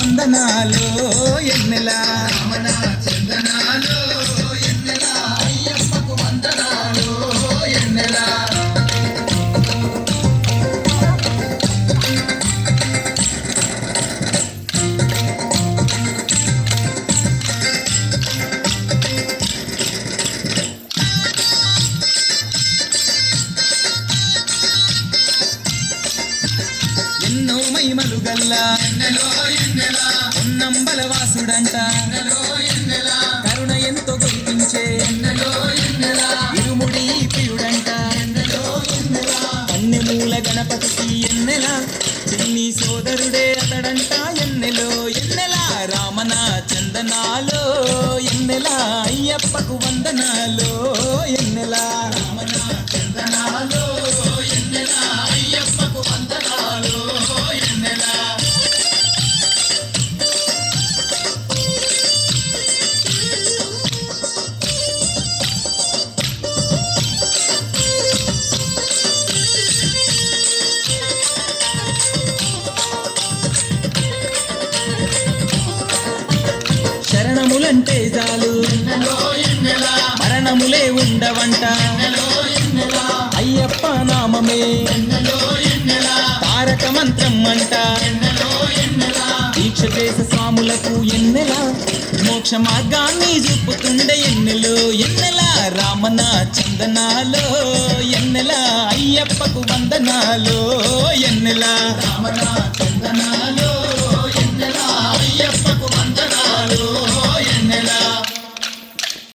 వందనాలు ఎన్నెల రమణ చందనాలు ఎన్నెల అయ్యప్పకు వందనాలు ఎన్నెల ఎన్నో మహిమలు గల్లా ఎన్నెలో ఎన్నెల ఉన్నంబల వాసుడంట ఎన్నెలో ఎన్నెల కరుణ ఎంతో గొలిపించే ఎన్నెలో ఎన్నెల ఇరుముడి ప్రియుడంట ఎన్నెలో ఎన్నెల కన్నెమూల గణపతికి ఎన్నెల చిన్ని సోదరుడే అతడంట ఎన్నెలో ఎన్నెల రామన చందనాలో ఎన్నెల అయ్యప్పకు వందనాలో ఎన్నెల రమణ చందనాలు ఎన్నెల అయ్యప్పకు వందనాలు ఎన్నెల శరణములంటే చాలు ఎన్నెలో ఎన్నెల మరణములే ఉండవంట ఎన్నెలో ఎన్నెల అయ్యప్ప నామమే ఎన్నెలో ఎన్నెల తారక మంత్రం అంట ఎన్నెలో ఎన్నెల దీక్ష చేసే స్వాములకు ఎన్నెల మోక్ష మార్గాన్ని చూపుతుండే ఎన్నెలో ఎన్నెల రామన చందనాలో ఎన్నెల అయ్యప్పకు వందనాలో ఎన్నెల రమణ చందనాలు